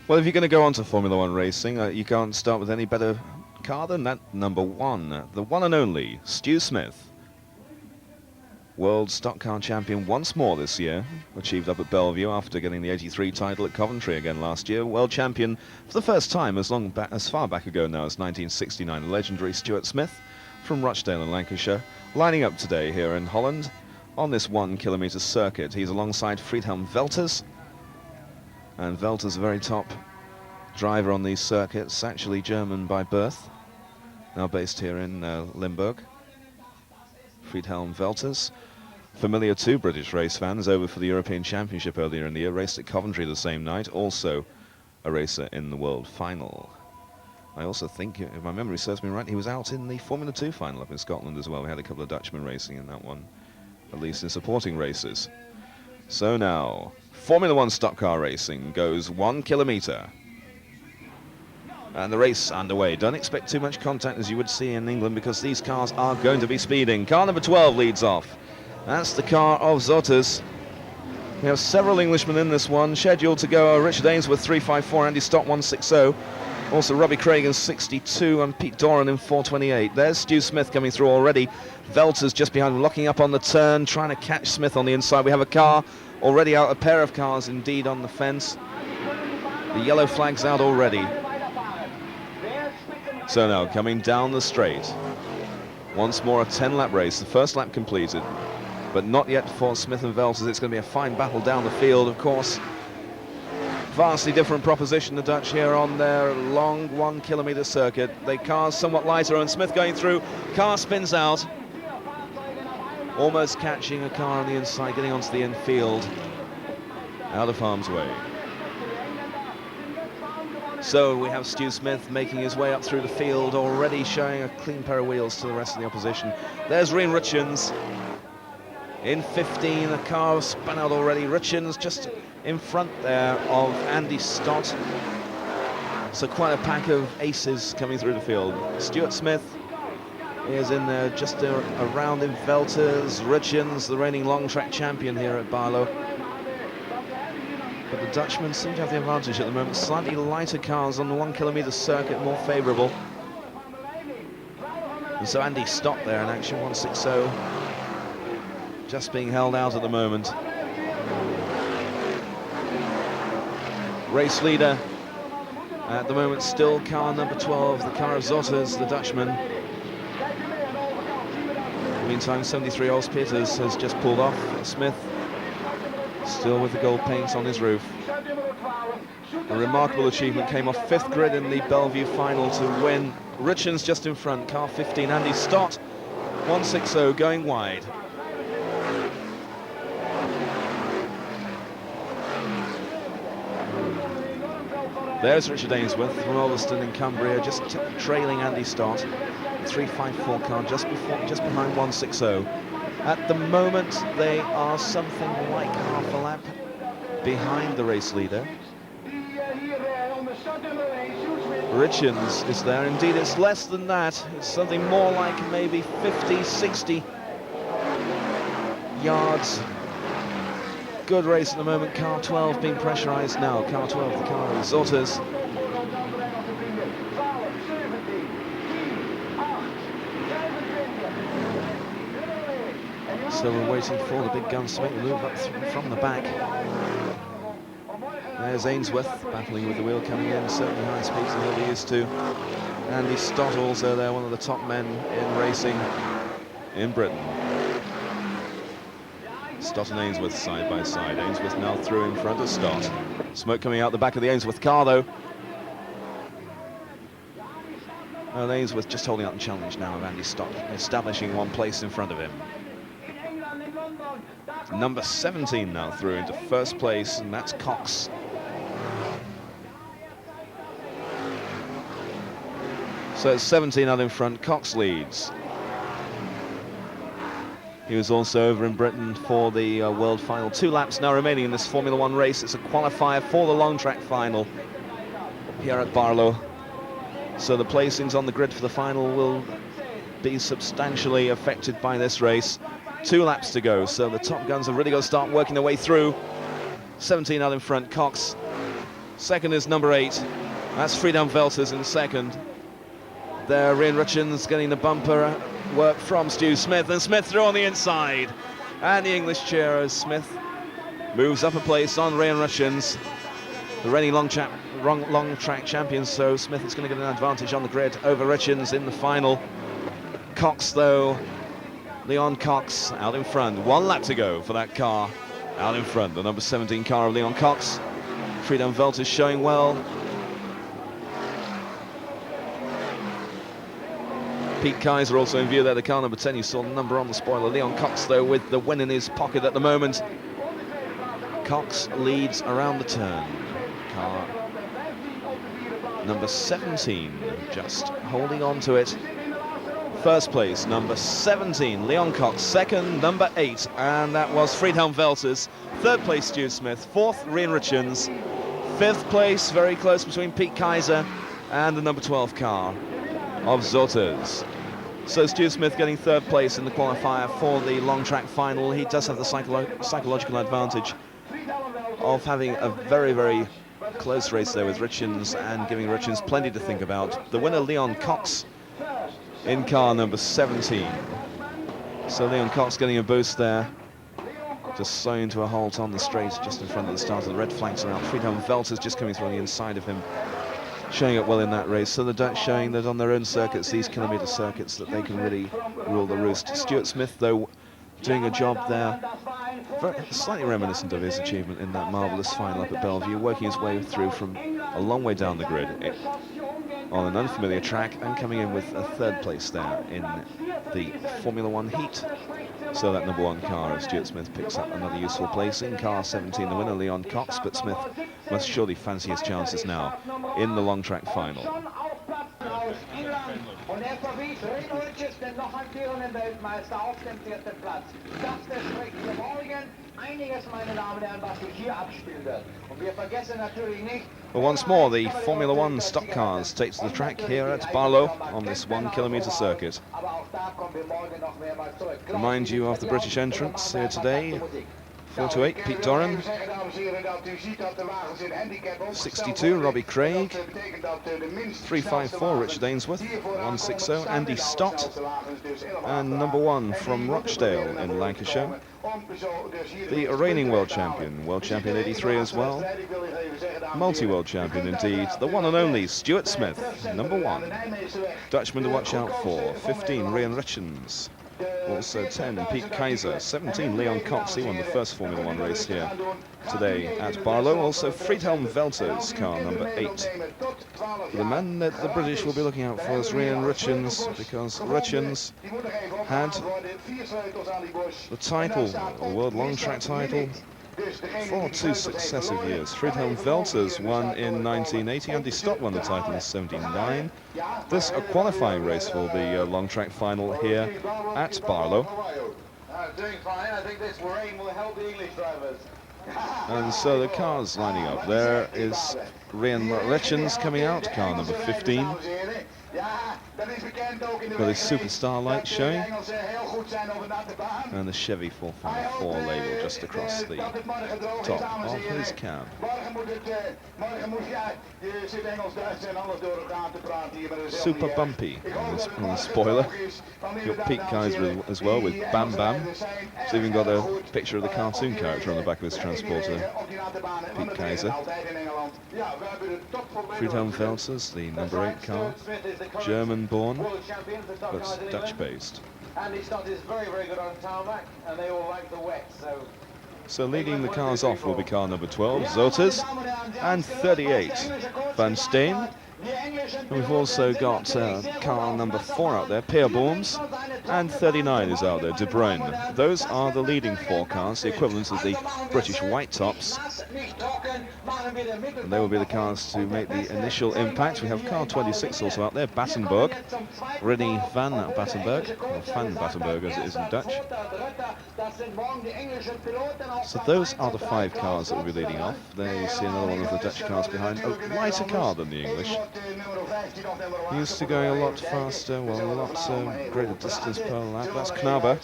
Well, if you're going to go on to Formula One racing, you can't start with any better car than that number one, the one and only Stu Smith. World stock car champion once more this year, achieved up at Bellevue after getting the 83 title at Coventry again last year. World champion for the first time as far back ago now as 1969. The legendary Stuart Smith from Rochdale in Lancashire, lining up today here in Holland on this 1 kilometre circuit. He's alongside Friedhelm Velters, and Velters, a very top driver on these circuits, actually German by birth, now based here in Limburg. Friedhelm Velters, familiar to British race fans, over for the European Championship earlier in the year, raced at Coventry the same night, also a racer in the World Final. I also think, if my memory serves me right, he was out in the Formula 2 final up in Scotland as well. We had a couple of Dutchmen racing in that one, at least in supporting races. So now, Formula 1 stock car racing goes 1 kilometre. And the race underway. Don't expect too much contact as you would see in England, because these cars are going to be speeding. Car number 12 leads off. That's the car of Zotters. We have several Englishmen in this one. Scheduled to go Richard Ainsworth 354, Andy Stott 160. Also Robbie Craig in 62 and Pete Doran in 428. There's Stu Smith coming through already. Velters just behind him, locking up on the turn, trying to catch Smith on the inside. We have a car already out, a pair of cars indeed on the fence. The yellow flag's out already. So now coming down the straight. Once more a 10-lap race, the first lap completed, but not yet for Smith and Velters. It's going to be a fine battle down the field, of course. Vastly different proposition, the Dutch here on their long 1 kilometre circuit. The car's somewhat lighter, and Smith going through. Car spins out, almost catching a car on the inside, getting onto the infield, out of harm's way. So we have Stu Smith making his way up through the field, already showing a clean pair of wheels to the rest of the opposition. There's Reen Richens in 15, a car spun out already. Richens just in front there of Andy Stott. So quite a pack of aces coming through the field. Stuart Smith is in there just around in Velters. Richens, the reigning long track champion here at Baarlo. But the Dutchmen seem to have the advantage at the moment. Slightly lighter cars on the 1 kilometre circuit, more favourable. And so Andy Stott there in action, 160. Just being held out at the moment. Race leader at the moment still car number 12, the car of Zotters, the Dutchman. Meantime, 73 Ols Peters has just pulled off. Smith still with the gold paint on his roof. A remarkable achievement, came off 5th grid in the Bellevue final to win. Richens just in front, car 15, Andy Stott, 160 going wide. There's Richard Ainsworth from Ulverston in Cumbria, just trailing Andy Stott. 354 car just behind 160. At the moment, they are something like half a lap behind the race leader. Richens is there. Indeed, it's less than that. It's something more like maybe 50, 60 yards. Good race at the moment. Car 12 being pressurized now. Car 12, the car of Zotters. So we're waiting for the big guns to make the move up from the back. There's Ainsworth battling with the wheel coming in, certainly high speeds than he'll be used to. Andy Stott also there, one of the top men in racing in Britain. Stott and Ainsworth side by side. Ainsworth now through in front of Stott. Smoke coming out the back of the Ainsworth car though. And Ainsworth just holding up the challenge now of Andy Stott, establishing one place in front of him. Number 17 now through into first place, and that's Cox. So it's 17 out in front. Cox leads. He was also over in Britain for the World Final. 2 laps now remaining in this Formula 1 race. It's a qualifier for the long track final here at Baarlo. So the placings on the grid for the final will be substantially affected by this race. 2 laps to go, so the top guns have really got to start working their way through. 17 out in front, Cox Second is number 8. That's Friedhelm Velters in second. There, Rian Richards getting the bumper work from Stu Smith, and Smith through on the inside. And the English cheer as Smith moves up a place on Rian Richards, the reigning long track champion. So Smith is going to get an advantage on the grid over Richards in the final. Cox, though, Leon Cox out in front. 1 lap to go for that car out in front. The number 17 car of Leon Cox. Friedhelm Velters showing well. Pete Kaiser also in view there, the car number 10. You saw the number on the spoiler. Leon Cox, though, with the win in his pocket at the moment. Cox leads around the turn. Car number 17 just holding on to it. First place, number 17, Leon Cox. Second, number 8, and that was Friedhelm Velters. Third place, Stu Smith. Fourth, Rian Richards. Fifth place, very close between Pete Kaiser and the number 12 car of Zotters. So Stu Smith getting third place in the qualifier for the long track final. He does have the psychological advantage of having a very, very close race there with Richards and giving Richards plenty to think about. The winner, Leon Cox, in car number 17. So Leon Cox getting a boost there. Just slowing to a halt on the straight just in front of the start of the red flags around. Friedhelm Velters just coming through on the inside of him, showing up well in that race. So the Dutch showing that on their own circuits, these kilometre circuits, that they can really rule the roost. Stuart Smith, though, doing a job there, slightly reminiscent of his achievement in that marvellous final up at Bellevue, working his way through from a long way down the grid on an unfamiliar track and coming in with a third place there in the Formula One heat. So that number 1 car of Stuart Smith picks up another useful place in car 17, the winner, Leon Cox, but Smith must surely fancy his chances now in the long track final. Well, once more, the Formula One stock cars take to the track here at Baarlo on this 1 kilometre circuit. Remind you of the British entrants here today. 428, Pete Doran. 62, Robbie Craig. 354, Richard Ainsworth. 160, Andy Stott. And number 1 from Rochdale in Lancashire, the reigning world champion 83 as well. Multi-world champion indeed, the one and only Stuart Smith, number 1. Dutchman to watch out for. 15, Rian Richards. Also 10, Pete Kaiser. 17, Leon Cox. He won the first Formula One race here today at Baarlo. Also Friedhelm Velters, car number 8. The man that the British will be looking out for is Rian Richards, because Richards had the title, the World Long Track title, for 2 successive years. Friedhelm Velters won in 1980, Andy Stott won the title in 79. This a qualifying race for the long track final here at Baarlo. Doing fine. I think this rain will help the English drivers. And so the cars lining up. There is Rian Richards coming out, car number 15. Got his superstar light showing, and the Chevy 454 label just across the top of his cab. Super bumpy on the spoiler. You've got Pete Kaiser as well with Bam Bam. He's even got a picture of the cartoon character on the back of his transporter. Pete Kaiser. Friedhelm Velters, the number 8 car. German-born, but Dutch-based. Andy Stott is very, very good on tarmac, and they all like the wet, so... So leading the cars off will be car number 12, Zotters, and 38, Van Steen. And we've also got car number 4 out there, Peerboms, and 39 is out there, De Bruyne. Those are the leading 4 cars, the equivalent of the British white tops. And they will be the cars to make the initial impact. We have car 26 also out there, Battenberg, René van Battenberg, or Van Battenberg as it is in Dutch. So those are the 5 cars that will be leading off. There you see another one of the Dutch cars behind, a lighter car than the English. Used to going a lot faster, well, a lot greater distance per lap. That's Knaber.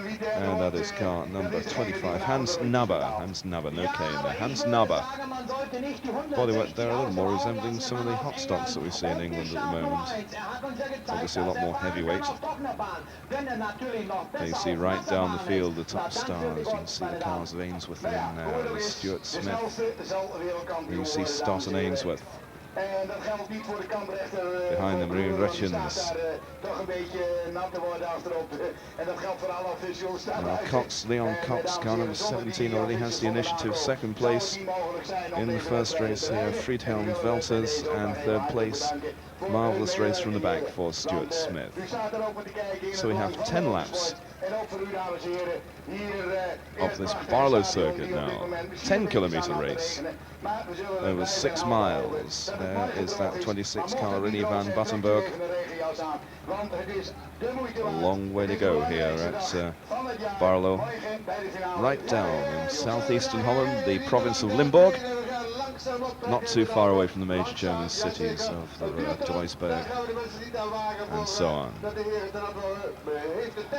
And that is car number 25, Hans Nabber, no K in there, Hans Nabber. Bodywork there a little more resembling some of the hot stocks that we see in England at the moment. Obviously a lot more heavyweight. There you see right down the field the top stars. You can see the cars of Ainsworth in there, and Stuart Smith. And you see Stott and Ainsworth. Behind them, Reen Rutjens. Cox, Leon Cox, car number 17, already has the initiative. Second place in the first race here, Friedhelm Velters, and third place, marvellous race from the back for Stuart Smith. So we have 10 laps of this Baarlo circuit now. 10-kilometre race over 6 miles. There is that 26 car, Rinnie van Battenberg. A long way to go here at Baarlo, right down in southeastern Holland, the province of Limburg, not too far away from the major German cities of Duisburg and so on.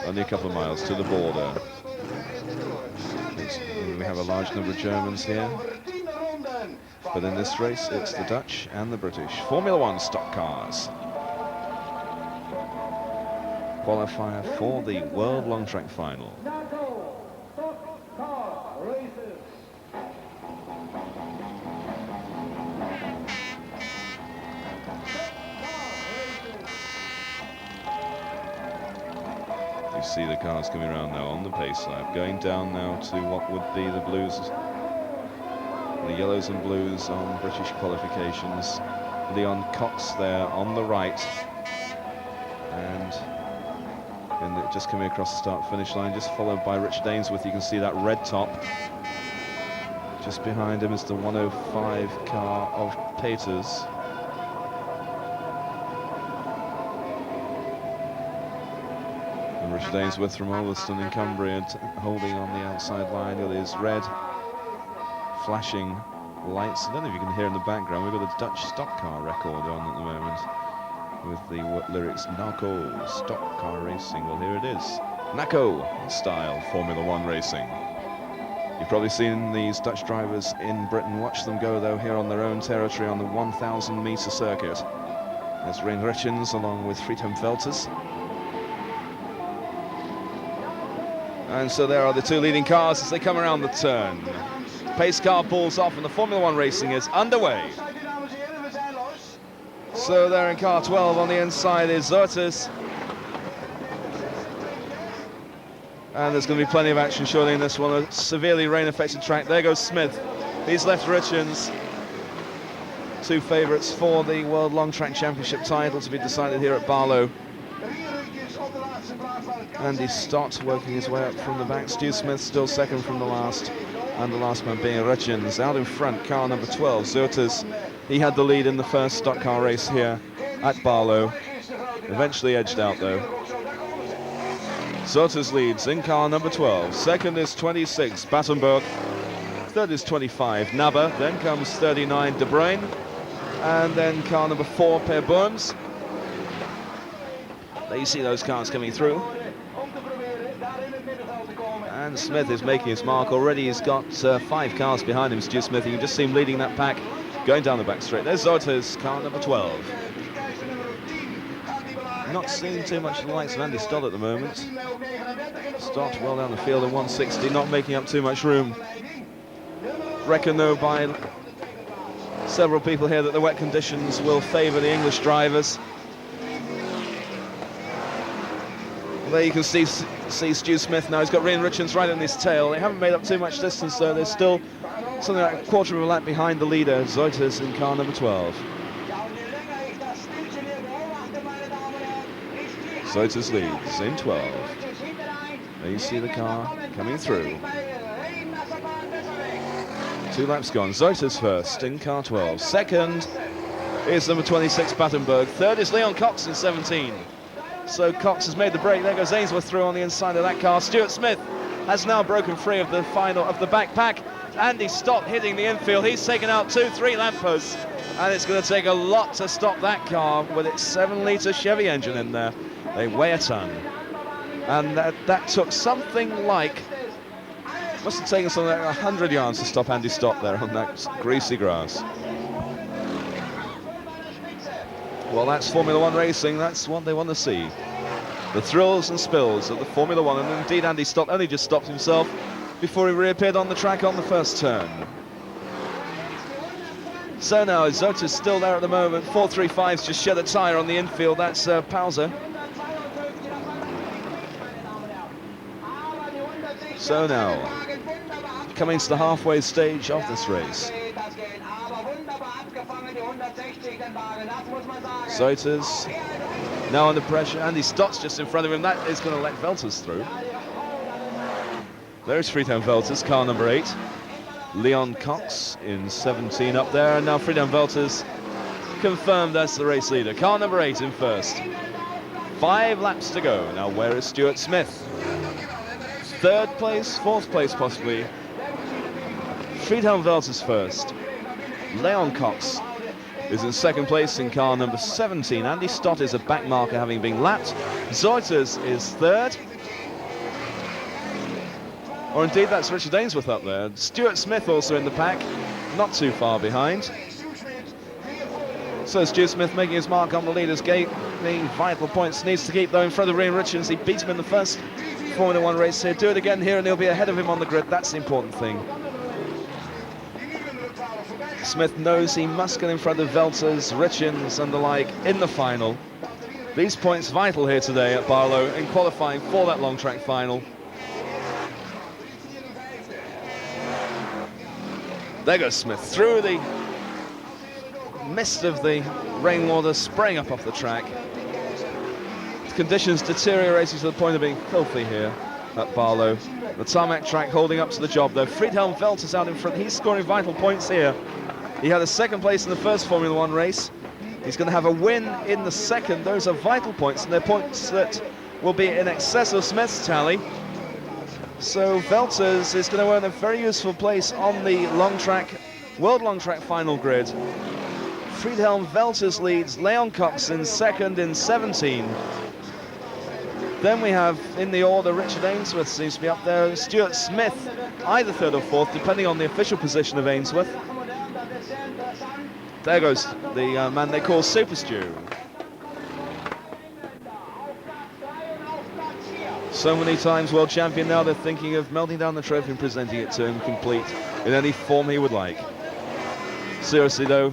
Only a couple of miles to the border. We have a large number of Germans here, but in this race it's the Dutch and the British Formula One stock cars. Qualifier for the World Long Track Final. You see the cars coming around now on the pace lap, going down now to what would be the blues, the yellows and blues on British qualifications. Leon Cox there on the right, and just coming across the start-finish line, just followed by Richard Ainsworth. You can see that red top. Just behind him is the 105 car of Peters. And Richard Ainsworth from Ulverston in Cumbria holding on the outside line with his red flashing lights. I don't know if you can hear in the background, we've got a Dutch stock car record on at the moment, with the lyrics "Naco stock car racing." Well, here it is, Naco style Formula One racing. You've probably seen these Dutch drivers in Britain. Watch them go though here on their own territory on the 1,000-metre circuit. There's Reen Rutjens along with Friedhelm Velters. And so there are the two leading cars as they come around the turn. Pace car pulls off and the Formula One racing is underway. So there in car 12 on the inside is Zurtis. And there's going to be plenty of action surely in this one, a severely rain-affected track. There goes Smith. He's left Rutjens. Two favourites for the World Long Track Championship title to be decided here at Baarlo. Andy Stott working his way up from the back. Stu Smith still second from the last, and the last man being Rutjens. Out in front, car number 12, Zurtis. He had the lead in the first stock car race here at Baarlo. Eventually edged out though. Zurtis leads in car number 12. Second is 26, Battenberg. Third is 25, Nabber. Then comes 39, De Bruyn. And then car number 4, Per Burns. There you see those cars coming through. And Smith is making his mark already. He's got 5 cars behind him, Stu Smith. You can just see him leading that pack, going down the back straight. There's Zurtis, car number 12. Not seeing too much of the likes of Andy Stott at the moment. Stott well down the field at 160, not making up too much room. Reckon though by several people here that the wet conditions will favour the English drivers. There you can see Stu Smith now. He's got Reen Rutjens right on his tail. They haven't made up too much distance though. There's still something like a quarter of a lap behind the leader, Zurtis, in car number 12. Zurtis leads in 12. There you see the car coming through. 2 laps gone. Zurtis first in car 12. Second is number 26, Battenberg. Third is Leon Cox in 17. So Cox has made the break. There goes Ainsworth through on the inside of that car. Stuart Smith has now broken free of the final of the back pack. Andy Stott hitting the infield. He's taken out 2-3 lampposts, and it's going to take a lot to stop that car with its 7-litre Chevy engine in there. They weigh a ton. And that took something like, must have taken something like 100 yards to stop Andy Stott there on that greasy grass. Well, that's Formula One racing. That's what they want to see. The thrills and spills of the Formula One. And indeed, Andy Stott only just stopped himself before he reappeared on the track on the first turn. So now, Zota's still there at the moment. 435's just shed a tyre on the infield. That's Pauser. So now, coming to the halfway stage of this race. Zota's now under pressure. Andy Stott's just in front of him. That is going to let Velters through. There's Friedhelm Velters, car number 8. Leon Cox in 17 up there. And now Friedhelm Velters confirmed as the race leader. Car number 8 in first. 5 laps to go. Now where is Stuart Smith? 3rd place, 4th place possibly. Friedhelm Velters first. Leon Cox is in 2nd place in car number 17. Andy Stott is a back marker having been lapped. Zoiters is 3rd. Or indeed, that's Richard Ainsworth up there. Stuart Smith also in the pack, not too far behind. So Stuart Smith making his mark on the leader's gate. Being vital points, needs to keep though in front of Ian Richards. He beat him in the first Formula One race here. Do it again here and he'll be ahead of him on the grid. That's the important thing. Smith knows he must get in front of Velters, Richards and the like in the final. These points vital here today at Baarlo in qualifying for that long track final. There goes Smith through the mist of the rainwater spraying up off the track. Conditions deteriorating to the point of being filthy here at Baarlo. The tarmac track holding up to the job though. Friedhelm Velters out in front. He's scoring vital points here. He had a 2nd place in the first Formula One race. He's going to have a win in the 2nd. Those are vital points, and they're points that will be in excess of Smith's tally. So Velters is going to earn a very useful place on the long track, World Long Track final grid. Friedhelm Velters leads, Leon Cox in 2nd in 17. Then we have, in the order, Richard Ainsworth seems to be up there. Stuart Smith, either 3rd or 4th, depending on the official position of Ainsworth. There goes the man they call Super Stu. So many times world champion, now they're thinking of melting down the trophy and presenting it to him complete in any form he would like. Seriously though,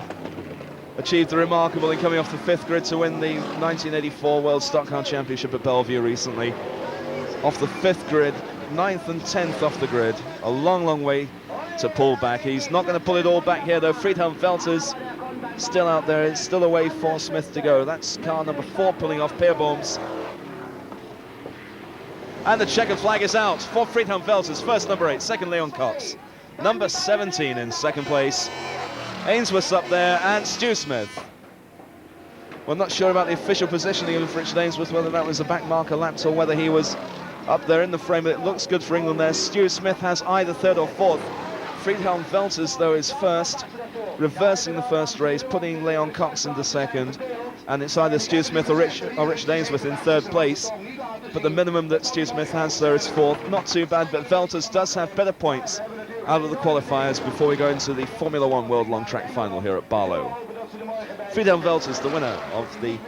achieved the remarkable in coming off the 5th grid to win the 1984 World Stock Car Championship at Bellevue recently. Off the 5th grid, 9th and 10th off the grid. A long, long way to pull back. He's not going to pull it all back here though. Friedhelm Velters still out there. It's still a way for Smith to go. That's car number 4 pulling off Peerboom's. And the checkered flag is out for Friedhelm Velters. First number 8, 2nd Leon Cox. Number 17 in 2nd place. Ainsworth's up there and Stu Smith. Well, not sure about the official positioning of Richard Ainsworth, whether that was a back marker lapped or whether he was up there in the frame, but it looks good for England there. Stu Smith has either 3rd or 4th. Friedhelm Velters, though, is 1st, reversing the first race, putting Leon Cox into 2nd, and it's either Stu Smith or Richard Ainsworth in 3rd place, but the minimum that Stu Smith has there is 4th. Not too bad, but Velters does have better points out of the qualifiers before we go into the Formula One World Long Track final here at Baarlo. Friedhelm Velters, the winner of the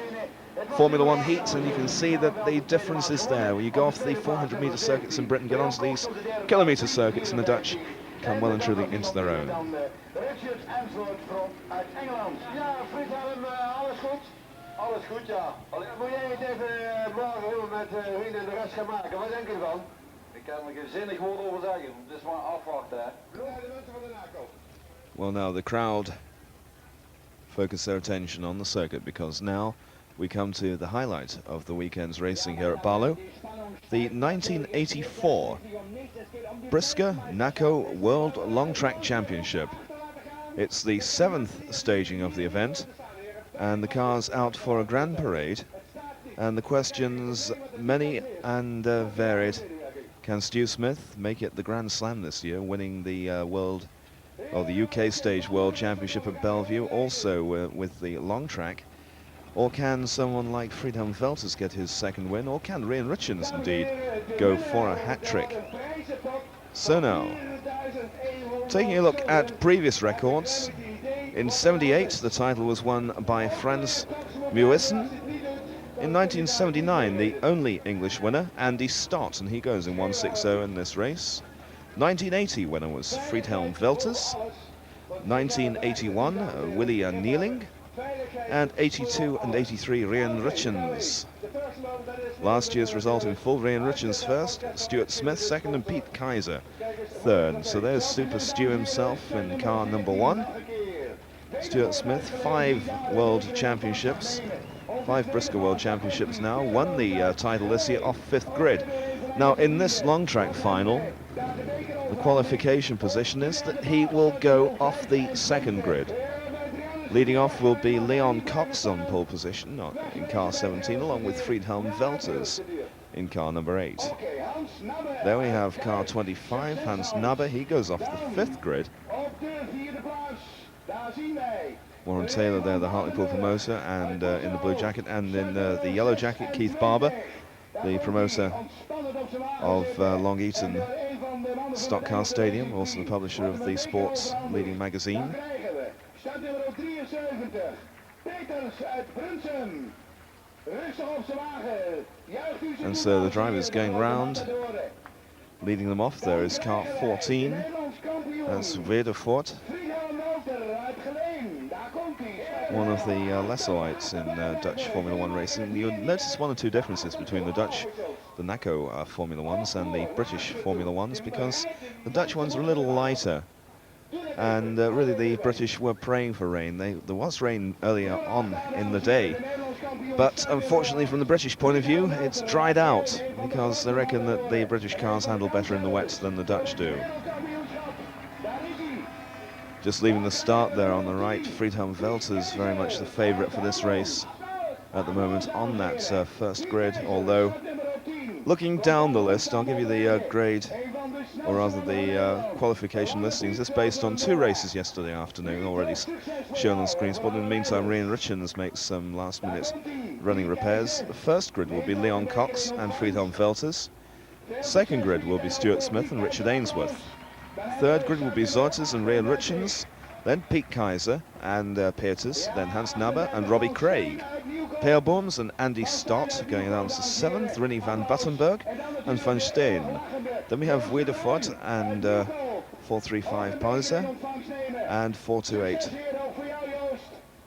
Formula One heat, and you can see that the difference is there. When you go off the 400-metre circuits in Britain, get onto these kilometre circuits, and the Dutch come well and truly into their own. Alles goed, ja. Wil jij het even morgen met Rien en de rest gaan maken? Wat denk je ervan? Ik kan er geen zinnig woord over zeggen. Het is maar afwachten, hè. Well, now the crowd focus their attention on the circuit, because now we come to the highlight of the weekend's racing here at Baarlo. The 1984 BriSCA NACO World Long Track Championship. It's the 7th staging of the event, and the car's out for a grand parade, and the questions many and varied. Can Stu Smith make it the Grand Slam this year, winning the the UK Stage World Championship at Bellevue, also with the long track? Or can someone like Friedhelm Velters get his second win? Or can Rian Richards indeed go for a hat-trick? So now, taking a look at previous records, in '78 the title was won by Frans Muyssen. In 1979, the only English winner, Andy Stott, and he goes in 1:60 in this race. 1980 winner was Friedhelm Velters. 1981, Willy Nieling. And 82 and 83, Rian Richards. Last year's result in full, Rian Richards first, Stuart Smith second, and Pete Kaiser third. So there's Super Stu himself in car number 1. Stuart Smith, 5 World Championships, 5 BriSCA World Championships now, won the title this year off 5th grid. Now in this long track final, the qualification position is that he will go off the 2nd grid. Leading off will be Leon Cox on pole position in car 17, along with Friedhelm Velters in car number 8. There we have car 25, Hans Nabbe. He goes off the 5th grid. Warren Taylor there, the Hartlepool promoter, and in the blue jacket, and in the yellow jacket, Keith Barber, the promoter of Long Eaton Stock Car Stadium, also the publisher of the sports leading magazine. And so the drivers going round. Leading them off there is car 14. That's Wedervoort, one of the lesser lights in Dutch Formula 1 racing. You'll notice 1 or 2 differences between the Dutch, the NACO Formula 1s, and the British Formula 1s, because the Dutch ones are a little lighter. And really the British were praying for rain. There was rain earlier on in the day, but unfortunately from the British point of view it's dried out, because they reckon that the British cars handle better in the wet than the Dutch do. Just leaving the start there on the right, Friedhelm Velters very much the favourite for this race at the moment on that 1st grid, although looking down the list, I'll give you the grade, or rather the qualification listings. This based on 2 races yesterday afternoon, already shown on screen spot. In the meantime, Rian Richards makes some last-minute running repairs. The 1st grid will be Leon Cox and Friedhelm Velters. 2nd grid will be Stuart Smith and Richard Ainsworth. 3rd grid will be Zortes and Rian Richards, then Pete Kaiser and Peters, then Hans Nabbe and Robbie Craig. Peerbooms and Andy Stott going down to 7th, Rinnie van Buttenberg and Van Steen. Then we have Wedervoort and 435 Pauze and 428.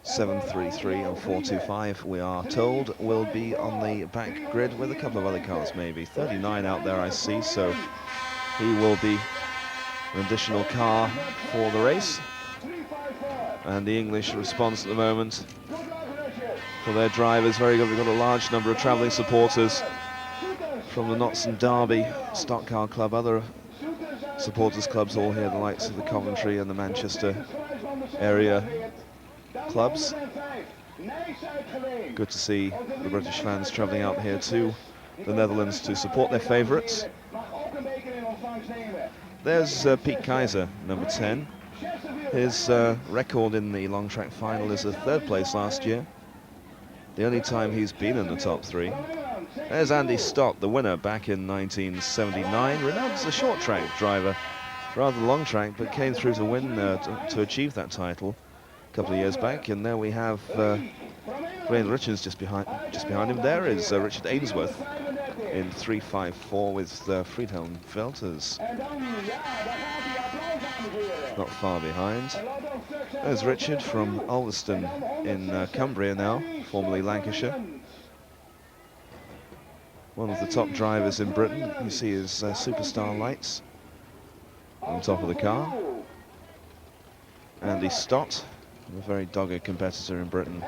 733 and 425, we are told, will be on the back grid with a couple of other cars maybe. 39 out there I see, so he will be an additional car for the race. And the English response at the moment for their drivers, very good. We've got a large number of travelling supporters from the Notts and Derby Stock Car Club, other supporters clubs all here, the likes of the Coventry and the Manchester area clubs. Good to see the British fans travelling out here to the Netherlands to support their favourites. There's Pete Kaiser, number 10. His record in the long track final is a 3rd place last year, the only time he's been in the top 3. There's Andy Stott, the winner back in 1979. Renowned as a short track driver, rather long track, but came through to win, to achieve that title a couple of years back. And there we have Rian Richards just behind him. There is Richard Ainsworth in 354 with Friedhelm Velters not far behind. There's Richard from Ulverston in Cumbria now, formerly Lancashire. One of the top drivers in Britain. You see his superstar lights on top of the car. Andy Stott, a very dogged competitor in Britain.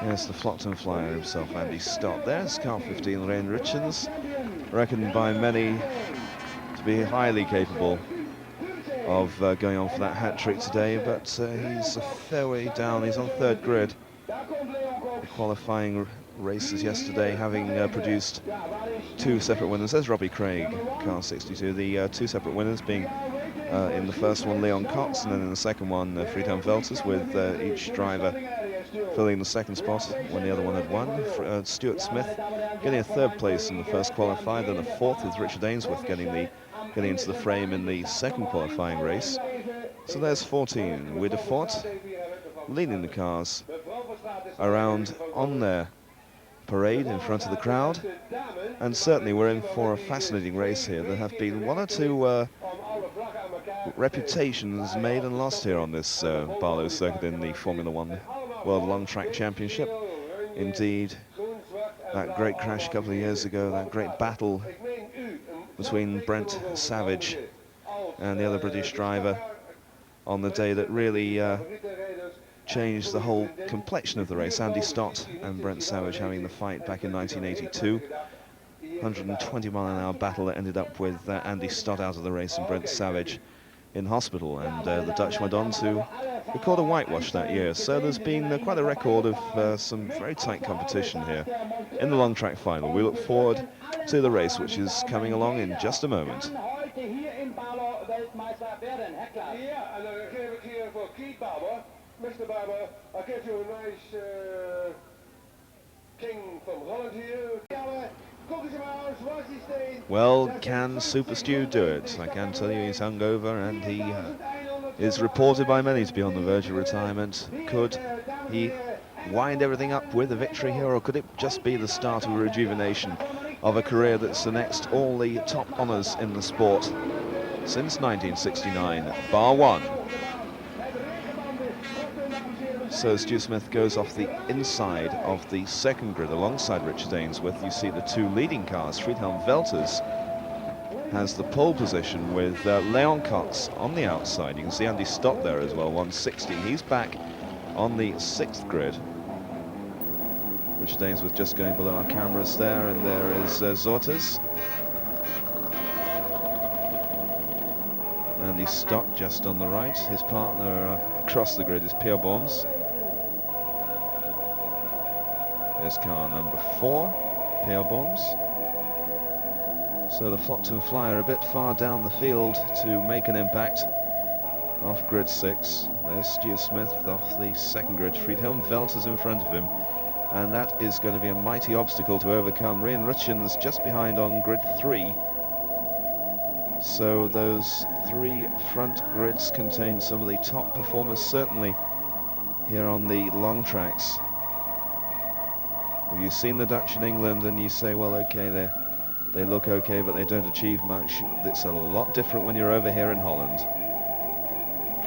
Yes, the Flockton flyer himself, Andy Stott. There's car 15, Rian Richards, reckoned by many to be highly capable of going on for that hat-trick today, but he's a fair way down. He's on 3rd grid. The qualifying races yesterday having produced 2 separate winners. There's Robbie Craig, car 62. The 2 separate winners being In the first one, Leon Cox, and then in the second one, Friedhelm Velters, with each driver filling the second spot when the other one had won. Stuart Smith getting a third place in the first qualifier, then a fourth with Richard Ainsworth getting into the frame in the second qualifying race. So there's 14. Widderfort leading the cars around on their parade in front of the crowd, and certainly we're in for a fascinating race here. There have been one or two reputations made and lost here on this Baarlo circuit in the Formula One World Long Track Championship. Indeed, that great crash a couple of years ago, that great battle between Brent Savage and the other British driver on the day that really changed the whole complexion of the race. Andy Stott and Brent Savage having the fight back in 1982. 120-mile-an-hour battle that ended up with Andy Stott out of the race and Brent Savage in hospital, and the Dutch went on to record a whitewash that year. So there's been quite a record of some very tight competition here in the long track final. We look forward to the race, which is coming along in just a moment. Mr. Barber, I'll get you a nice king from Holland here. Well, can Super Stu do it? I can tell you he's hungover, and he is reported by many to be on the verge of retirement. Could he wind everything up with a victory here, or could it just be the start of a rejuvenation of a career that's annexed all the top honours in the sport since 1969, bar one? So Stu Smith goes off the inside of the second grid alongside Richard Ainsworth. You see the two leading cars. Friedhelm Velters has the pole position with Leon Cox on the outside. You can see Andy Stott there as well, 160. He's back on the sixth grid. Richard Ainsworth just going below our cameras there, and there is Zortes. Andy Stott just on the right. His partner across the grid is Pierre Boms. There's car number 4, Pierre Boms. So the Flockton Flyer a bit far down the field to make an impact off grid 6. There's Stu Smith off the second grid. Friedhelm Velters in front of him, and that is going to be a mighty obstacle to overcome. Rian Rutschen's just behind on grid 3. So those 3 front grids contain some of the top performers, certainly here on the long tracks. If you've seen the Dutch in England and you say, well, okay, they look okay, but they don't achieve much, it's a lot different when you're over here in Holland.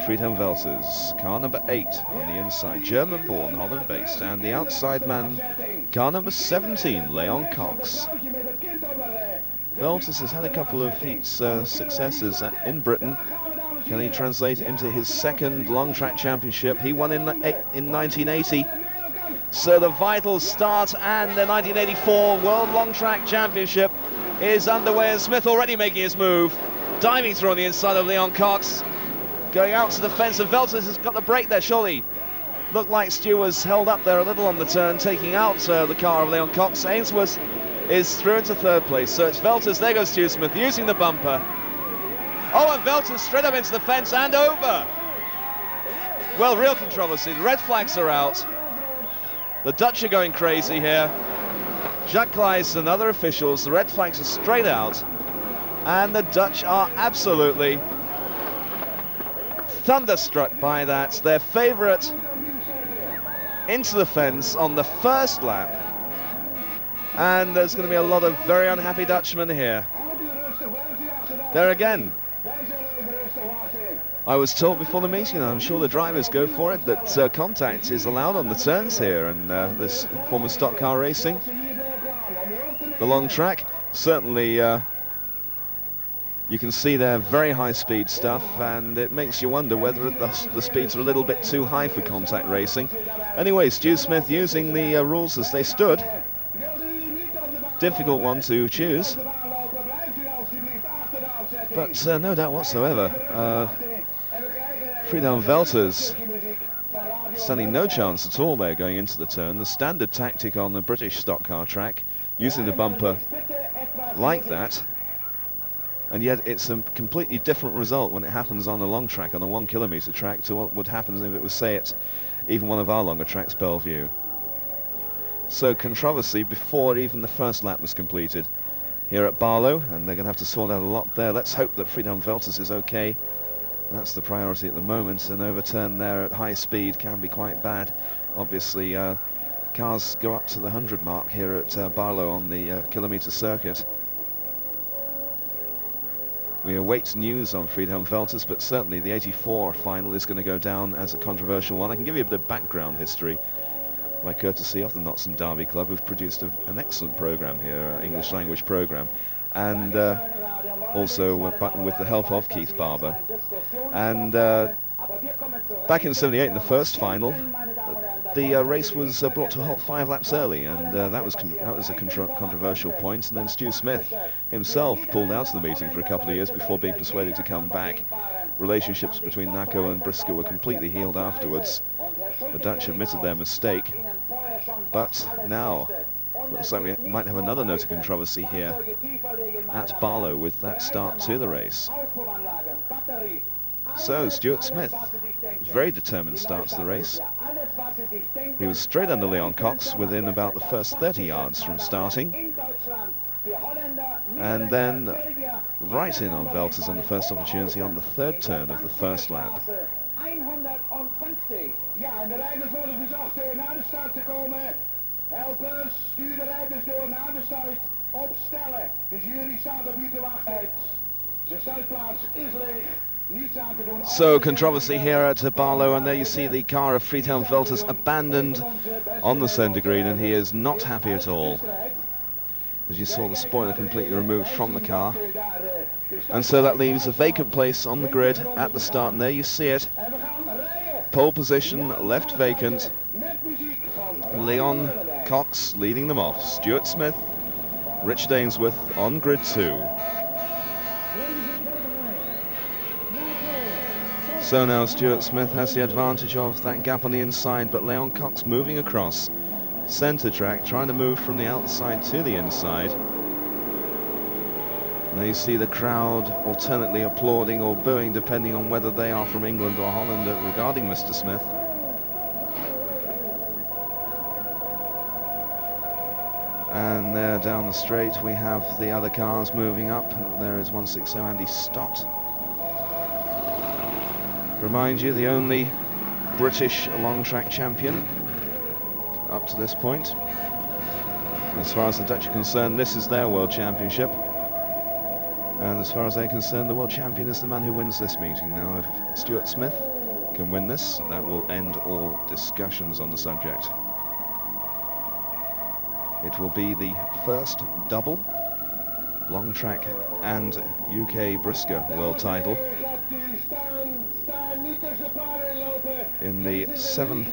Friedhelm Velters, car number 8 on the inside, German-born, Holland-based, and the outside man, car number 17, Leon Cox. Velters has had a couple of heats successes in Britain. Can he translate it into his second long track championship? He won in 1980. So the vital start, and the 1984 World Long Track Championship is underway, and Smith already making his move, diving through on the inside of Leon Cox, going out to the fence, and Velters has got the break there, surely. Looked like Stu was held up there a little on the turn, taking out the car of Leon Cox. Ainsworth is through into third place, so it's Velters. There goes Stu Smith using the bumper. Oh, and Velters straight up into the fence and over. Well, real controversy. The red flags are out. The Dutch are going crazy here. Jacques Kleijs and other officials, the red flags are straight out, and the Dutch are absolutely thunderstruck by that. Their favourite into the fence on the first lap, and there's going to be a lot of very unhappy Dutchmen here. There again. I was told before the meeting, and I'm sure the drivers go for it, that contact is allowed on the turns here, and this form of stock car racing. The long track, certainly you can see there very high speed stuff, and it makes you wonder whether the speeds are a little bit too high for contact racing. Anyway, Stu Smith using the rules as they stood. Difficult one to choose, but no doubt whatsoever. Friedhelm Velters standing no chance at all there going into the turn. The standard tactic on the British stock car track, using the bumper like that. And yet it's a completely different result when it happens on a long track, on a 1 kilometre track, to what would happen if it was, say, at even one of our longer tracks, Bellevue. So controversy before even the first lap was completed here at Baarlo, and they're going to have to sort out a lot there. Let's hope that Friedhelm Velters is okay. That's the priority at the moment. An overturn there at high speed can be quite bad. Obviously, cars go up to the 100 mark here at Baarlo on the kilometre circuit. We await news on Friedhelm Velters, but certainly the 84 final is going to go down as a controversial one. I can give you a bit of background history by courtesy of the Notts and Derby Club, who've produced an excellent programme here, English language programme, and also with the help of Keith Barber. And back in '78, in the first final, the race was brought to a halt 5 laps early, and that was a controversial point. And then Stu Smith himself pulled out of the meeting for a couple of years before being persuaded to come back. Relationships between NACO and BriSCA were completely healed afterwards. The Dutch admitted their mistake, but now looks like we might have another note of controversy here at Baarlo with that start to the race. So Stuart Smith, very determined start to the race. He was straight under Leon Cox within about the first 30 yards from starting, and then right in on Velters on the first opportunity on the third turn of the first lap. 120. Ja, en de rijders worden verzocht naar de start te komen. Helpers, stuur de rijders door naar de start. Opstellen. De jury staat op u te wachten. Zijn startplaats is leeg. So controversy here at Baarlo, and there you see the car of Friedhelm Velters abandoned on the centre green, and he is not happy at all. As you saw, the spoiler completely removed from the car, and so that leaves a vacant place on the grid at the start, and there you see it. Pole position left vacant. Leon Cox leading them off. Stuart Smith, Richard Ainsworth on grid 2. So now Stuart Smith has the advantage of that gap on the inside, but Leon Cox moving across centre track, trying to move from the outside to the inside. There you see the crowd alternately applauding or booing, depending on whether they are from England or Holland, regarding Mr. Smith. And there down the straight we have the other cars moving up. There is 160 Andy Stott. Remind you, the only British long track champion up to this point. As far as the Dutch are concerned, this is their World Championship. And as far as they're concerned, the World Champion is the man who wins this meeting. Now, if Stuart Smith can win this, that will end all discussions on the subject. It will be the first double long track and UK BriSCA world title in the 7th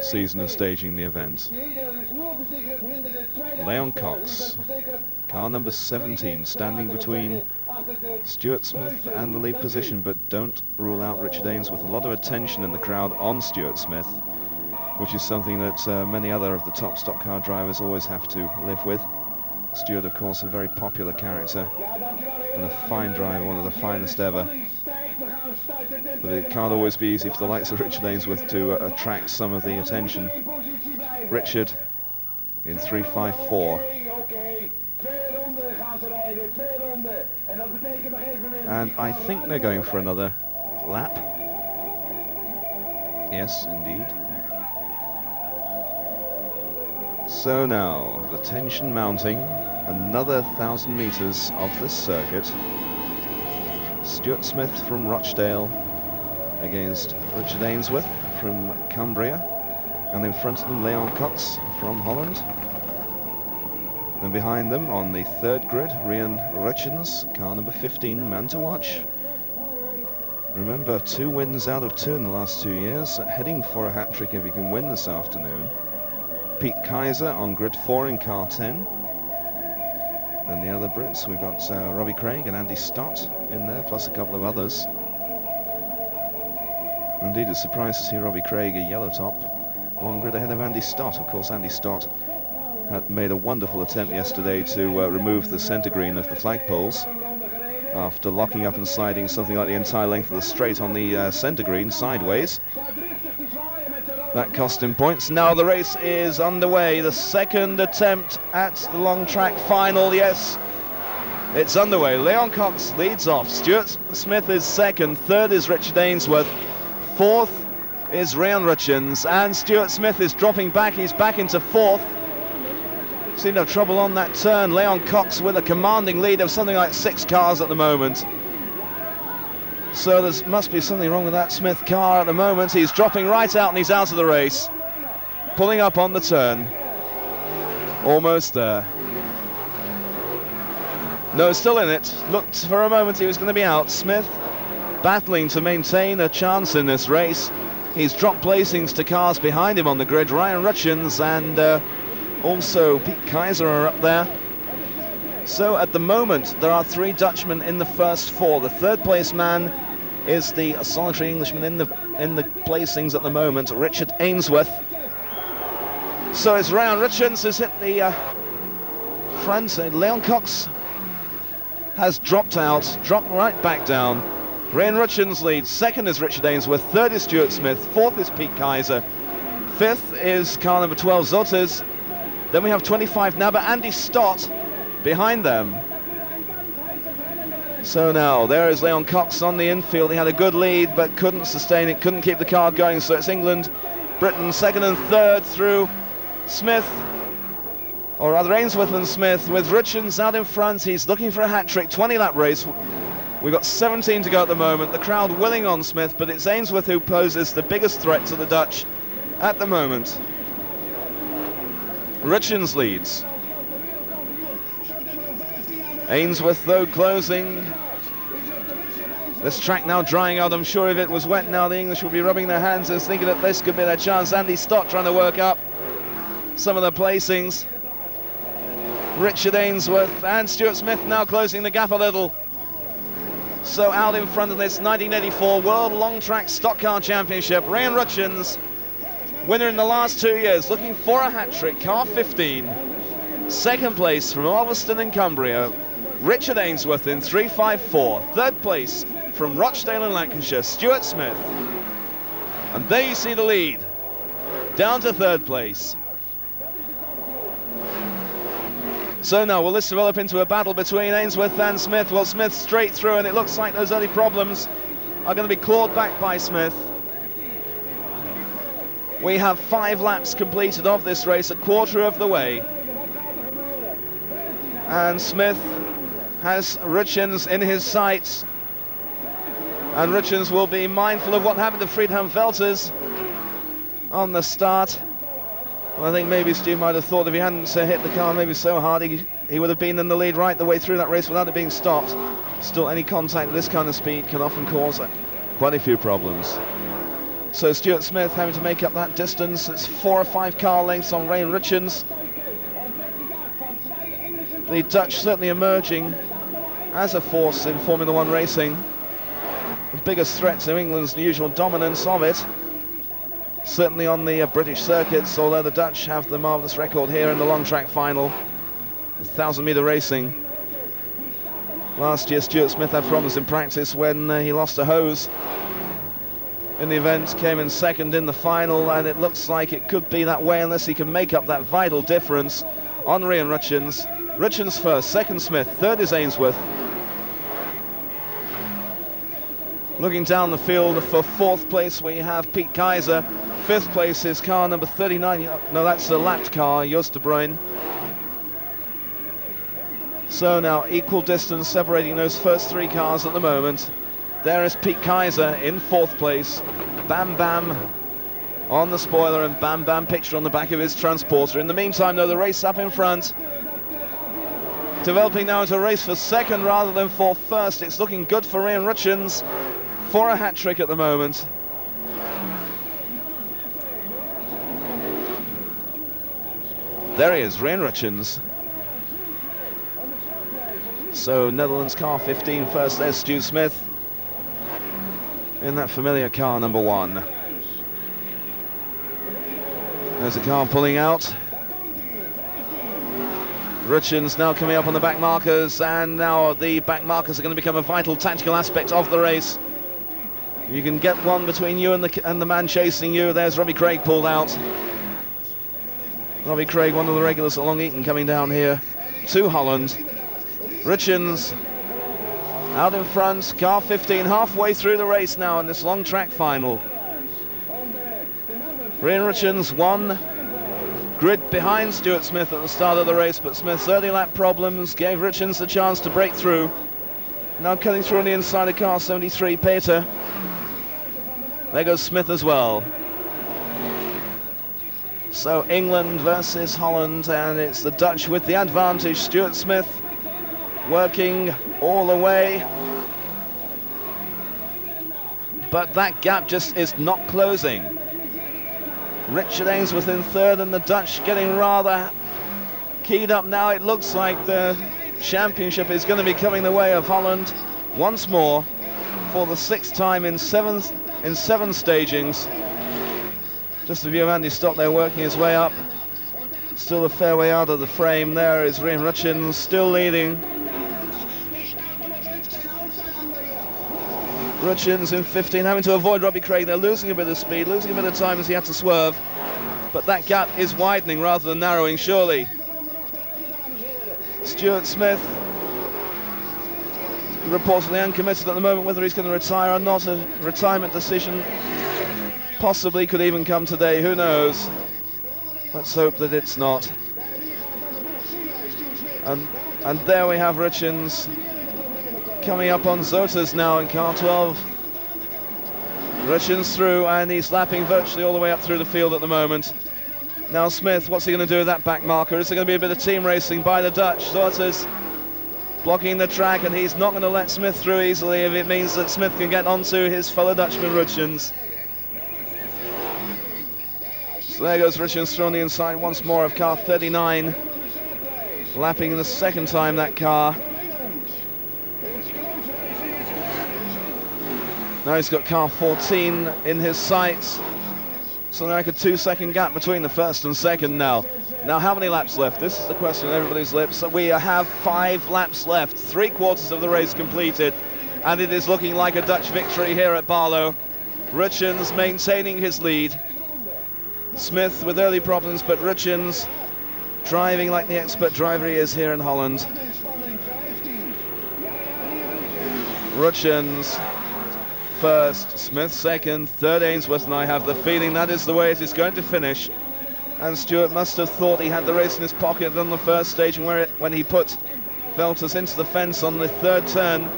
season of staging the event. Leon Cox, car number 17, standing between Stuart Smith and the lead position, but don't rule out Richard Ainsworth. A lot of attention in the crowd on Stuart Smith, which is something that many other of the top stock car drivers always have to live with. Stuart, of course, a very popular character and a fine driver, one of the finest ever. But it can't always be easy for the likes of Richard Ainsworth to attract some of the attention. Richard in 3.54. And I think they're going for another lap. Yes, indeed. So now, the tension mounting, another 1,000 metres of this circuit. Stuart Smith from Rochdale against Richard Ainsworth from Cumbria, and in front of them Leon Cox from Holland. And behind them on the third grid, Rian Rutjens, car number 15, man to watch. Remember, 2 wins out of 2 in the last 2 years, heading for a hat-trick if he can win this afternoon. Pete Kaiser on grid 4 in car 10. And the other Brits, we've got Robbie Craig and Andy Stott in there, plus a couple of others. Indeed, it's surprised to see Robbie Craig, a yellow top, 1 grid ahead of Andy Stott. Of course, Andy Stott had made a wonderful attempt yesterday to remove the centre green of the flagpoles. after locking up and sliding something like the entire length of the straight on the centre green sideways. That cost him points. Now the race is underway. The second attempt at the long track final. Yes, it's underway. Leon Cox leads off. Stuart Smith is second. Third is Richard Ainsworth. Fourth is Ryan Richards. And Stuart Smith is dropping back. He's back into fourth. Seemed to have trouble on that turn. Leon Cox with a commanding lead of something like 6 cars at the moment. So there must be something wrong with that Smith car at the moment. He's dropping right out and he's out of the race. Pulling up on the turn. Almost there. No, still in it. Looked for a moment he was going to be out. Smith battling to maintain a chance in this race. He's dropped placings to cars behind him on the grid. Ryan Richards and also Pete Kaiser are up there. So at the moment there are 3 Dutchmen in the first 4. The third place man is the solitary Englishman in the placings at the moment, Richard Ainsworth. So it's Ryan Richards who's hit the front. Leon Cox has dropped out, dropped right back down. Ryan Richards leads. Second is Richard Ainsworth. Third is Stuart Smith. Fourth is Pete Kaiser. Fifth is car number 12 Zotters. Then we have 25 Nabber, Andy Stott behind them. So now there is Leon Cox on the infield. He had a good lead but couldn't sustain it, couldn't keep the car going. So it's England, Britain second and third through Smith, or rather Ainsworth and Smith, with Richards out in front. He's looking for a hat-trick, 20-lap race. We've got 17 to go at the moment. The crowd willing on Smith, but it's Ainsworth who poses the biggest threat to the Dutch at the moment. Richards leads. Ainsworth though closing. This track now drying out. I'm sure if it was wet now the English would be rubbing their hands and thinking that this could be their chance. Andy Stott trying to work up some of the placings. Richard Ainsworth and Stuart Smith now closing the gap a little. So out in front of this 1984 World Long Track Stock Car Championship, Ryan Richards, winner in the last 2 years, looking for a hat-trick, car 15. Second place from Ulverston in Cumbria, Richard Ainsworth in 354. Third place from Rochdale in Lancashire, Stuart Smith. And there you see the lead, down to third place. So now will this develop into a battle between Ainsworth and Smith? Well, Smith straight through, and it looks like those early problems are going to be clawed back by Smith. We have 5 laps completed of this race, a quarter of the way. And Smith has Richards in his sights. And Richards will be mindful of what happened to Friedhelm Velters on the start. Well, I think maybe Stu might have thought if he hadn't hit the car maybe so hard, he would have been in the lead right the way through that race without it being stopped. Still, any contact at this kind of speed can often cause quite a few problems. So Stuart Smith having to make up that distance. It's 4 or 5 car lengths on Ryan Richards. The Dutch certainly emerging as a force in Formula One racing. The biggest threat to England's usual dominance of it. Certainly on the British circuits, although the Dutch have the marvellous record here in the long track final. The 1,000-metre racing. Last year Stuart Smith had problems in practice when he lost a hose in the event, came in second in the final, and it looks like it could be that way unless he can make up that vital difference on Ryan Richards. Richards first, second Smith, third is Ainsworth. Looking down the field for fourth place we have Pete Kaiser. Fifth place is car number 39. No, that's a lapped car, Joost de Bruyn. So now equal distance separating those first 3 cars at the moment. There is Pete Kaiser in fourth place. Bam Bam on the spoiler and Bam Bam picture on the back of his transporter. In the meantime, though, the race up in front, developing now into a race for second rather than for first. It's looking good for Ryan Richards for a hat-trick at the moment. There he is, Ryan Richards. So Netherlands car 15 first. There's Stu Smith in that familiar car number 1. There's a car pulling out. Richens now coming up on the back markers, and now the back markers are going to become a vital tactical aspect of the race. You can get one between you and the man chasing you. There's Robbie Craig pulled out. Robbie Craig, one of the regulars at Long Eaton, coming down here to Holland. Richens out in front, car 15, halfway through the race now in this long track final. Rian Richens one grid behind Stuart Smith at the start of the race, but Smith's early lap problems gave Richens the chance to break through. Now cutting through on the inside of car 73, Peter. There goes Smith as well. So England versus Holland, and it's the Dutch with the advantage. Stuart Smith working all the way, but that gap just is not closing. Richard Ainsworth in third, and the Dutch getting rather keyed up now. It looks like the championship is going to be coming the way of Holland once more for the sixth time in seven stagings. Just a view of Andy Stott there working his way up. Still a fair way out of the frame. There is Rian Richens still leading. Richens in 15, having to avoid Robbie Craig. They're losing a bit of speed, losing a bit of time as he had to swerve. But that gap is widening rather than narrowing, surely. Stuart Smith reportedly uncommitted at the moment whether he's going to retire or not. A retirement decision possibly could even come today, who knows. Let's hope that it's not. And there we have Richens coming up on Zotas now in car 12. Richens through, and he's lapping virtually all the way up through the field at the moment. Now Smith, what's he going to do with that back marker? Is there going to be a bit of team racing by the Dutch? Zotas blocking the track, and he's not going to let Smith through easily if it means that Smith can get onto his fellow Dutchman Richens. So there goes Richens through on the inside once more of car 39, lapping the second time that car. Now he's got car 14 in his sights, so like a 2-second gap between the first and second now. Now how many laps left? This is the question on everybody's lips. So we have 5 laps left, 3/4 of the race completed, and it is looking like a Dutch victory here at Baarlo. Richens maintaining his lead. Smith with early problems, but Richens driving like the expert driver he is here in Holland. Richens first, Smith second, third Ainsworth, and I have the feeling that is the way it is going to finish. And Stuart must have thought he had the race in his pocket on the first stage when he put Velters into the fence on the third turn,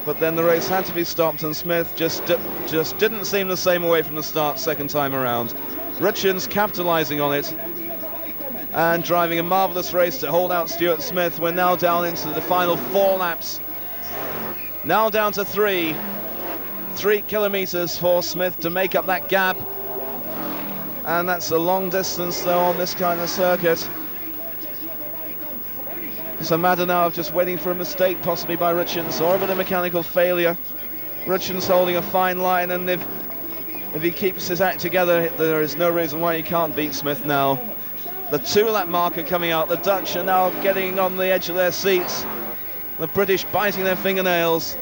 but then the race had to be stopped, and Smith just didn't seem the same away from the start second time around. Richens capitalising on it and driving a marvellous race to hold out Stuart Smith. We're now down into the final 4 laps. Now down to 3 kilometres for Smith to make up that gap. And that's a long distance though on this kind of circuit. It's a matter now of just waiting for a mistake possibly by Richens or a bit of mechanical failure. Richens holding a fine line, and if he keeps his act together, there is no reason why he can't beat Smith now. The 2-lap marker coming out. The Dutch are now getting on the edge of their seats. The British biting their fingernails.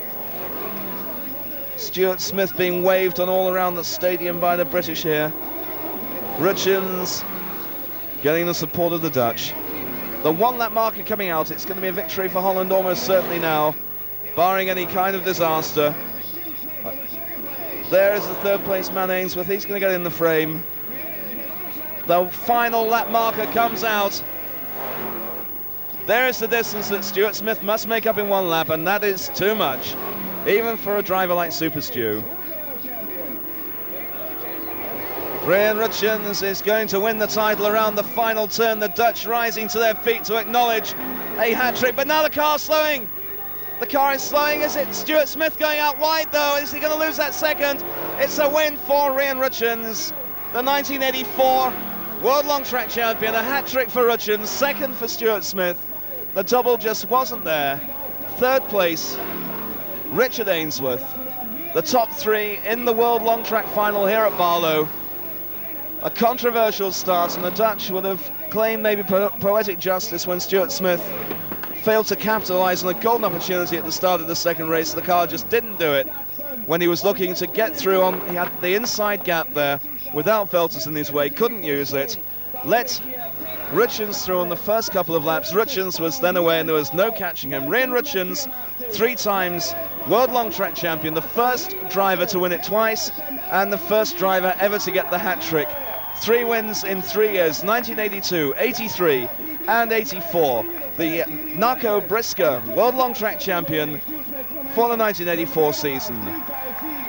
Stuart Smith being waved on all around the stadium by the British here. Richens getting the support of the Dutch. The 1-lap marker coming out. It's going to be a victory for Holland almost certainly now, barring any kind of disaster. There is the third place man Ainsworth. He's going to get in the frame. The final lap marker comes out. There is the distance that Stuart Smith must make up in 1 lap, and that is too much, even for a driver like Super Stu. Rian Richens is going to win the title around the final turn. The Dutch rising to their feet to acknowledge a hat-trick, but now the car's slowing. The car is slowing. Is it Stuart Smith going out wide though? Is he going to lose that second? It's a win for Rian Richens, the 1984 World Long Track Champion. A hat-trick for Richens, second for Stuart Smith. The double just wasn't there. Third place, Richard Ainsworth. The top 3 in the World Long Track final here at Baarlo. A controversial start, and the Dutch would have claimed maybe poetic justice when Stuart Smith failed to capitalise on a golden opportunity at the start of the second race. The car just didn't do it when he was looking to get through on. He had the inside gap there without Velters in his way, couldn't use it. Let Rutjens through on the first couple of laps. Rutjens was then away and there was no catching him. Rian Rutjens, 3 times world long track champion, the first driver to win it twice and the first driver ever to get the hat trick. 3 wins in 3 years, 1982, 83 and 84. The NACO BriSCA world long track champion for the 1984 season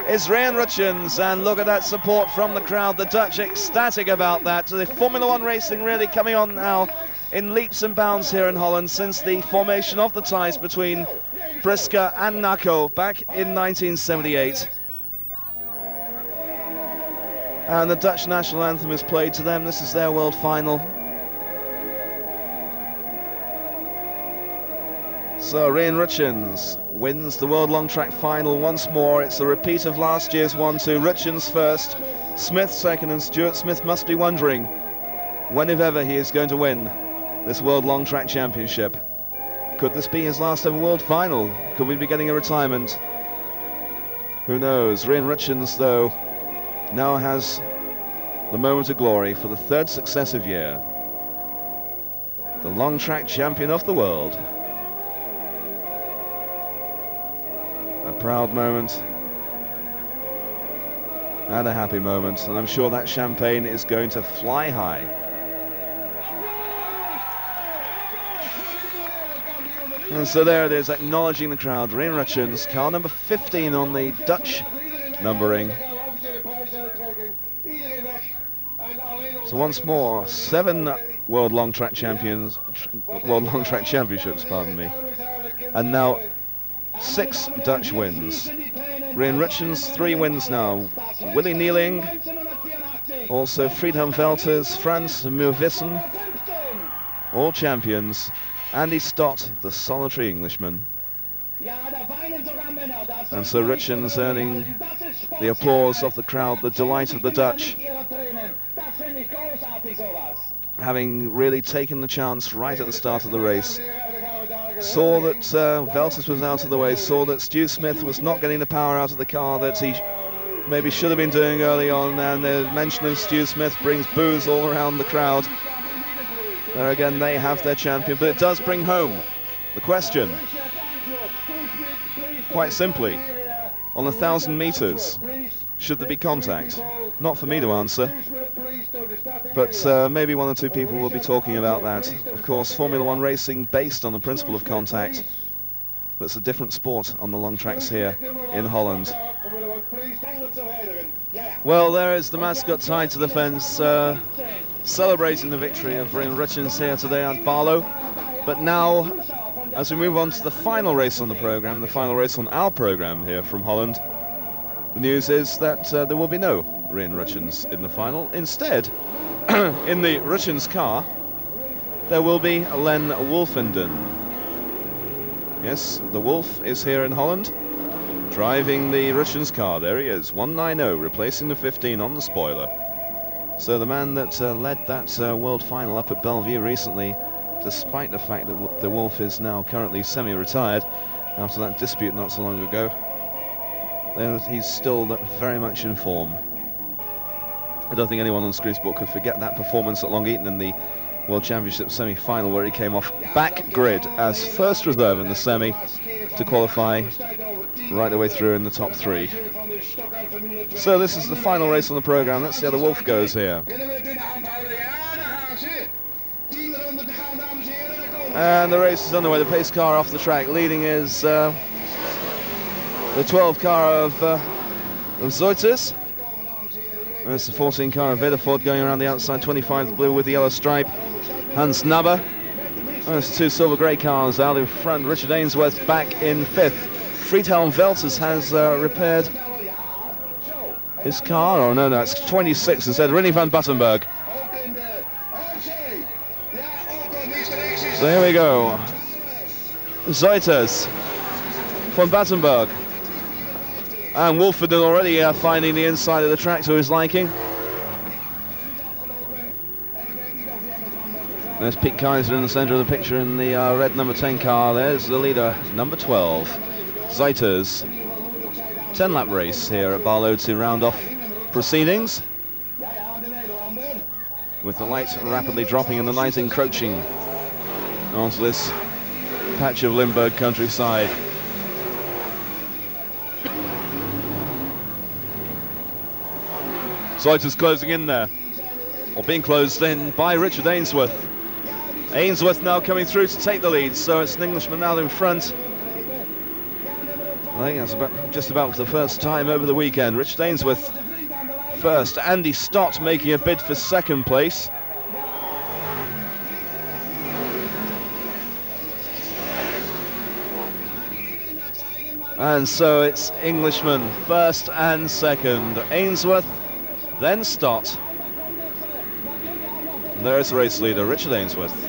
is Rian Rutjens, and look at that support from the crowd. The Dutch ecstatic about that. The Formula One racing really coming on now in leaps and bounds here in Holland since the formation of the ties between BriSCA and NACO back in 1978. And the Dutch national anthem is played to them. This is their world final. So Rian Rutjens wins the World Long Track final once more. It's a repeat of last year's 1-2. Rutjens first, Smith second, and Stuart Smith must be wondering when, if ever, he is going to win this World Long Track Championship. Could this be his last ever World Final? Could we be getting a retirement? Who knows? Rian Rutjens, though, now has the moment of glory for the 3rd successive year. The Long Track Champion of the world. A proud moment and a happy moment, and I'm sure that champagne is going to fly high. And so there it is, acknowledging the crowd. Rian Rutjens, car number 15 on the Dutch numbering. So once more, 7 World Long Track Championships, pardon me, and now 6 Dutch wins. Rian Rutjens, 3 wins now. Willy Nieling, also Friedhelm Velters, Frans Muurvissen, all champions. Andy Stott, the solitary Englishman. And so Rutjens earning the applause of the crowd, the delight of the Dutch, having really taken the chance right at the start of the race. Saw that Velters was out of the way, saw that Stu Smith was not getting the power out of the car that he maybe should have been doing early on, and the mention of Stu Smith brings boos all around the crowd. There again, they have their champion, but it does bring home the question, quite simply, on 1,000 meters, should there be contact? Not for me to answer, but maybe 1 or 2 people will be talking about that. Of course, Formula One racing based on the principle of contact. That's a different sport on the long tracks here in Holland. Well, there is the mascot tied to the fence, celebrating the victory of Rian Rutjens here today at Baarlo. But now, as we move on to the final race on the programme, the final race on our programme here from Holland, the news is that there will be no Rian Rutjens in the final. Instead, in the Rutjens car, there will be Len Wolfenden. Yes, the Wolf is here in Holland, driving the Rutjens car. There he is, 190, replacing the 15 on the spoiler. So the man that led that world final up at Bellevue recently, despite the fact that the Wolf is now currently semi-retired after that dispute not so long ago, he's still very much in form. I don't think anyone on Screwsport could forget that performance at Long Eaton in the World Championship semi-final, where he came off back grid as first reserve in the semi to qualify right the way through in the top 3. So this is the final race on the programme. Let's see how the Wolf goes here. And the race is underway. The pace car off the track. Leading is the 12 car of Zoiters. There's the 14 car of Vidderford going around the outside. 25 the blue with the yellow stripe. Hans Nabber. There's 2 silver grey cars out in front. Richard Ainsworth back in 5th. Friedhelm Velters has repaired his car. Oh no, it's 26 instead. Rinnie van Battenberg. So here we go. Zoiters, van Battenberg, and Wolfenden already finding the inside of the track to his liking. There's Pete Kaiser in the centre of the picture in the red number 10 car. There's the leader, number 12, Zeiters. 10-lap race here at Baarlo to round off proceedings, with the light rapidly dropping and the night encroaching onto this patch of Limburg countryside. Zeiters closing in there, or being closed in by Richard Ainsworth. Ainsworth now coming through to take the lead, so it's an Englishman now in front. I think that's just about the first time over the weekend. Richard Ainsworth first, Andy Stott making a bid for second place. And so it's Englishmen first and second. Ainsworth, then Stott. And there's the race leader, Richard Ainsworth.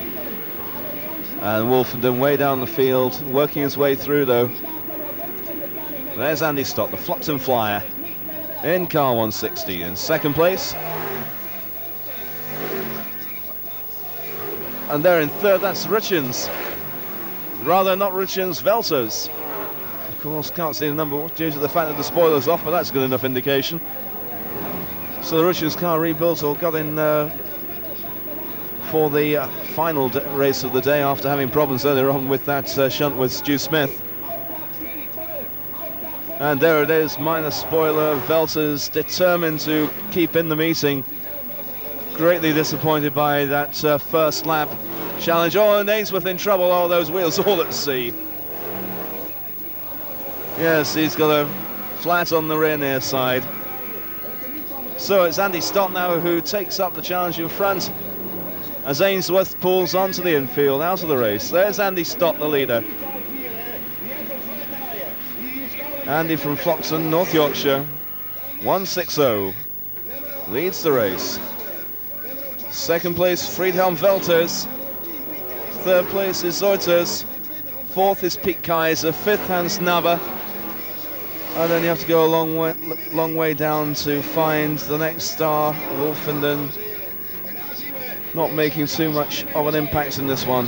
And Wolfenden way down the field, working his way through though. There's Andy Stott, the Floxen Flyer, in car 160 in second place. And there in third, that's Richens. Rather not Richens, Velters. Of course, can't see the number due to the fact that the spoiler's off, but that's good enough indication. So the Richens car rebuilt or got in for the final race of the day after having problems earlier on with that shunt with Stu Smith. And there it is, minus spoiler, Velters determined to keep in the meeting. Greatly disappointed by that first lap challenge. Oh, and Ainsworth in trouble, oh, those wheels all at sea. Yes, he's got a flat on the rear near side. So it's Andy Stott now who takes up the challenge in front as Ainsworth pulls onto the infield, out of the race. There's Andy Stott, the leader. Andy from Floxen, North Yorkshire, 160, leads the race. Second place, Friedhelm Velters. Third place is Zeiters. Fourth is Pete Kaiser. Fifth, Hans Naber. And then you have to go a long way down to find the next star, Wolfenden. Not making too much of an impact in this one.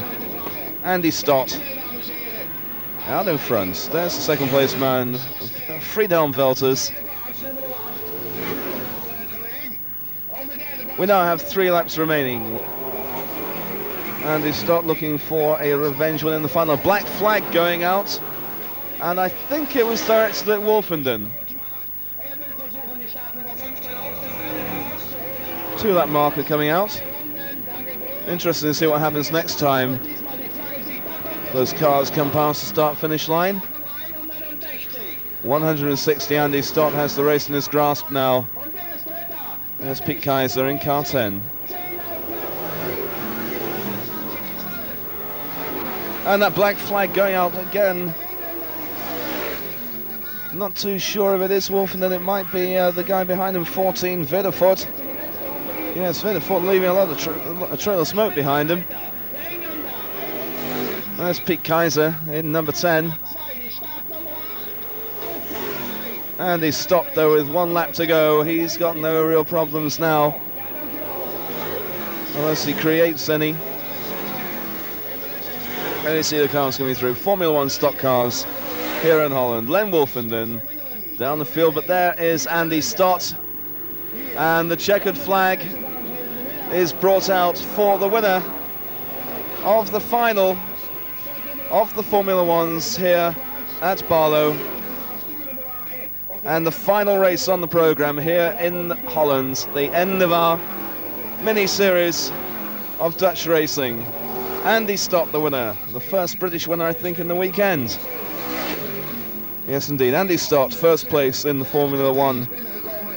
Andy Stott out in front. There's the second place man, Friedhelm Velters. We now have 3 laps remaining. Andy Stott looking for a revenge win in the final. Black flag going out, and I think it was directed at Wolfenden. 2-lap marker coming out. Interesting to see what happens next time those cars come past the start-finish line. 160, Andy Stott has the race in his grasp now. There's Pete Kaiser in car 10. And that black flag going out again. Not too sure if it is Wolfenden, it might be the guy behind him, 14, Vidderfoot. Yes, Vidderfoot leaving a lot of a trail of smoke behind him. There's Pete Kaiser in number 10. And he's stopped though with 1 lap to go. He's got no real problems now, unless he creates any. And you see the cars coming through. Formula 1 stock cars here in Holland. Len Wolfenden down the field, but there is Andy Stott. And the checkered flag is brought out for the winner of the final of the Formula 1s here at Baarlo. And the final race on the programme here in Holland, the end of our mini-series of Dutch racing. Andy Stott, the winner, the first British winner, I think, in the weekend. Yes, indeed, Andy Stott, first place in the Formula 1